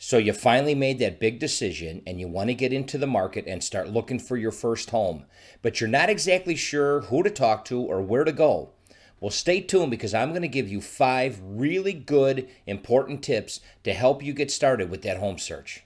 So you finally made that big decision and you want to get into the market and start looking for your first home, but you're not exactly sure who to talk to or where to go. Well, stay tuned because I'm going to give you 5 really good, important tips to help you get started with that home search.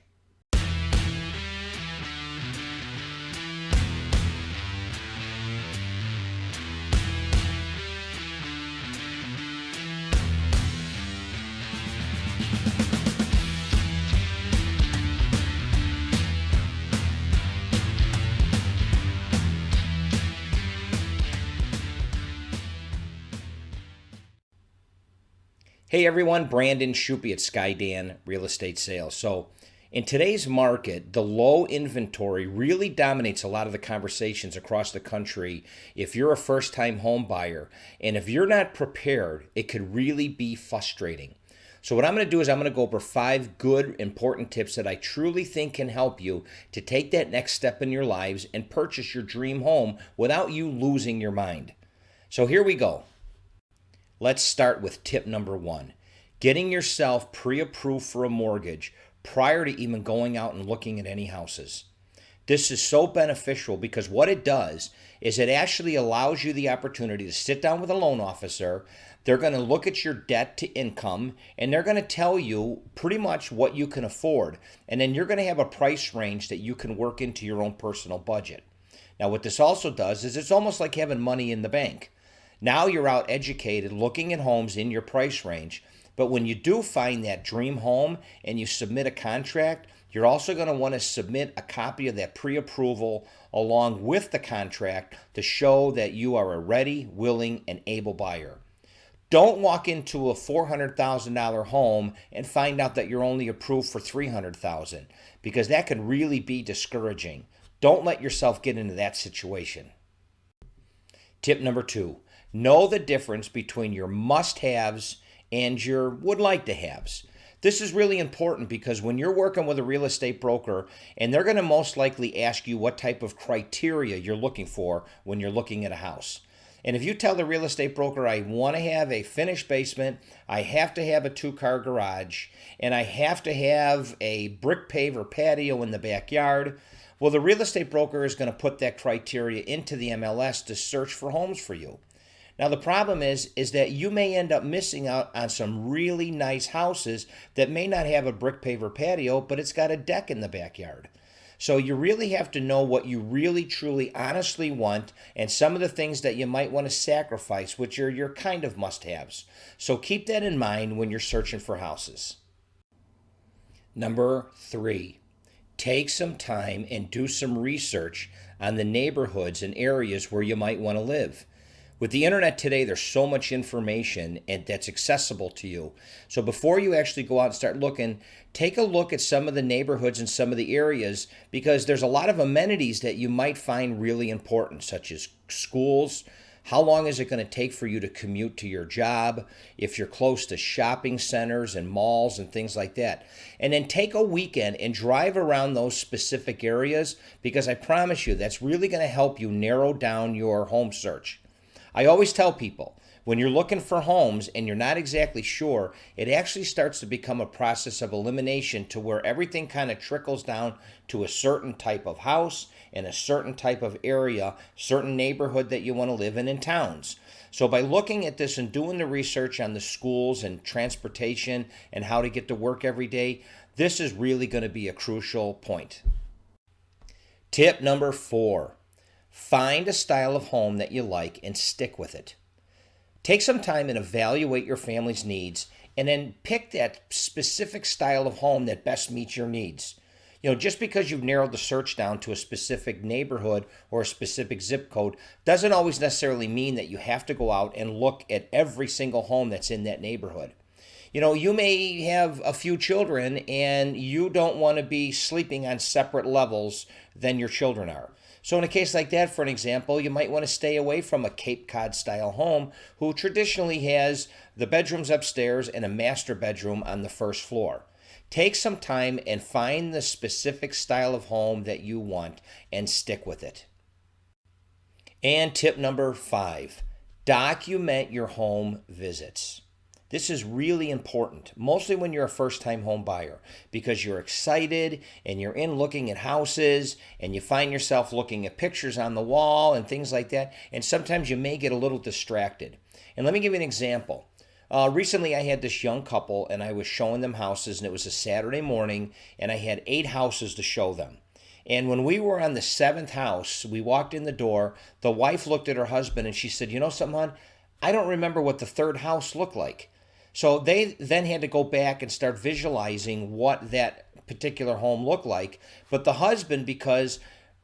Hey everyone, Brandon Shupe at Skydan Real Estate Sales. So, in today's market, the low inventory really dominates a lot of the conversations across the country if you're a first-time home buyer. And if you're not prepared, it could really be frustrating. So what I'm going to do is I'm going to go over 5 good, important tips that I truly think can help you to take that next step in your lives and purchase your dream home without you losing your mind. So here we go. Let's start with tip number 1. Getting yourself pre-approved for a mortgage prior to even going out and looking at any houses. This is so beneficial because what it does is it actually allows you the opportunity to sit down with a loan officer. They're going to look at your debt to income and they're going to tell you pretty much what you can afford. And then you're going to have a price range that you can work into your own personal budget. Now, what this also does is it's almost like having money in the bank. Now you're out educated, looking at homes in your price range. But when you do find that dream home and you submit a contract, you're also going to want to submit a copy of that pre-approval along with the contract to show that you are a ready, willing, and able buyer. Don't walk into a $400,000 home and find out that you're only approved for $300,000 because that can really be discouraging. Don't let yourself get into that situation. Tip number 2. Know the difference between your must-haves and your would-like-to-haves. This is really important because when you're working with a real estate broker, and they're going to most likely ask you what type of criteria you're looking for when you're looking at a house. And if you tell the real estate broker, I want to have a finished basement, I have to have a 2-car garage, and I have to have a brick pave or patio in the backyard, well, the real estate broker is going to put that criteria into the MLS to search for homes for you. Now, the problem is that you may end up missing out on some really nice houses that may not have a brick paver patio, but it's got a deck in the backyard. So you really have to know what you really, truly, honestly want and some of the things that you might want to sacrifice, which are your kind of must-haves. So keep that in mind when you're searching for houses. Number 3, take some time and do some research on the neighborhoods and areas where you might want to live. With the internet today, there's so much information and that's accessible to you. So before you actually go out and start looking, take a look at some of the neighborhoods and some of the areas because there's a lot of amenities that you might find really important, such as schools. How long is it going to take for you to commute to your job? If you're close to shopping centers and malls and things like that. And then take a weekend and drive around those specific areas because I promise you that's really going to help you narrow down your home search. I always tell people, when you're looking for homes and you're not exactly sure, it actually starts to become a process of elimination to where everything kind of trickles down to a certain type of house and a certain type of area, certain neighborhood that you want to live in towns. So by looking at this and doing the research on the schools and transportation and how to get to work every day, this is really going to be a crucial point. Tip number 4. Find a style of home that you like and stick with it. Take some time and evaluate your family's needs and then pick that specific style of home that best meets your needs. Just because you've narrowed the search down to a specific neighborhood or a specific zip code doesn't always necessarily mean that you have to go out and look at every single home that's in that neighborhood. You may have a few children and you don't want to be sleeping on separate levels than your children are. So in a case like that, for an example, you might want to stay away from a Cape Cod style home who traditionally has the bedrooms upstairs and a master bedroom on the first floor. Take some time and find the specific style of home that you want and stick with it. And tip number 5, document your home visits. This is really important, mostly when you're a first-time home buyer, because you're excited and you're in looking at houses and you find yourself looking at pictures on the wall and things like that, and sometimes you may get a little distracted. And let me give you an example. Recently, I had this young couple and I was showing them houses, and it was a Saturday morning, and I had 8 houses to show them. And when we were on the 7th house, we walked in the door. The wife looked at her husband and she said, "You know something, hon? I don't remember what the 3rd house looked like." So they then had to go back and start visualizing what that particular home looked like. But the husband, because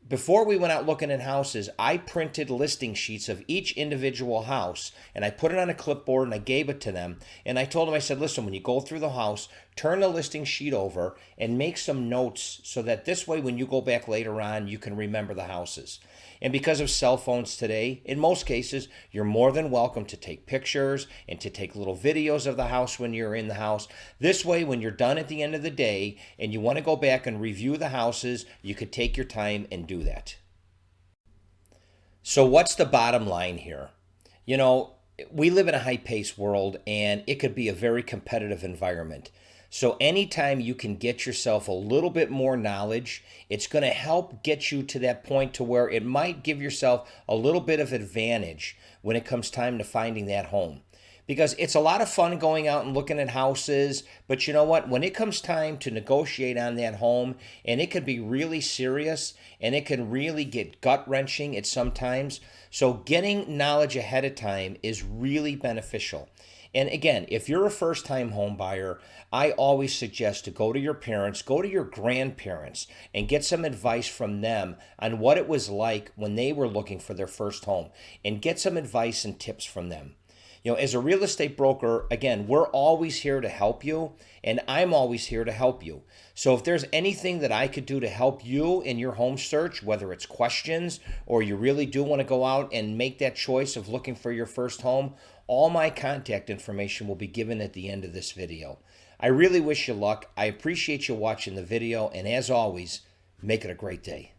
before we went out looking at houses, I printed listing sheets of each individual house and I put it on a clipboard and I gave it to them. And I told them, I said, "Listen, when you go through the house, turn the listing sheet over and make some notes so that this way when you go back later on, you can remember the houses." And because of cell phones today, in most cases, you're more than welcome to take pictures and to take little videos of the house when you're in the house. This way, when you're done at the end of the day and you want to go back and review the houses, you could take your time and do that. So what's the bottom line here? You know, we live in a high-paced world and it could be a very competitive environment. So anytime you can get yourself a little bit more knowledge, it's going to help get you to that point to where it might give yourself a little bit of advantage when it comes time to finding that home. Because it's a lot of fun going out and looking at houses, but you know what? When it comes time to negotiate on that home, and it could be really serious, and it can really get gut-wrenching at some times. So getting knowledge ahead of time is really beneficial. And again, if you're a first-time home buyer, I always suggest to go to your parents, go to your grandparents, and get some advice from them on what it was like when they were looking for their first home, and get some advice and tips from them. You know, as a real estate broker, again, we're always here to help you, and I'm always here to help you. So if there's anything that I could do to help you in your home search, whether it's questions or you really do want to go out and make that choice of looking for your first home, all my contact information will be given at the end of this video. I really wish you luck. I appreciate you watching the video, and as always, make it a great day.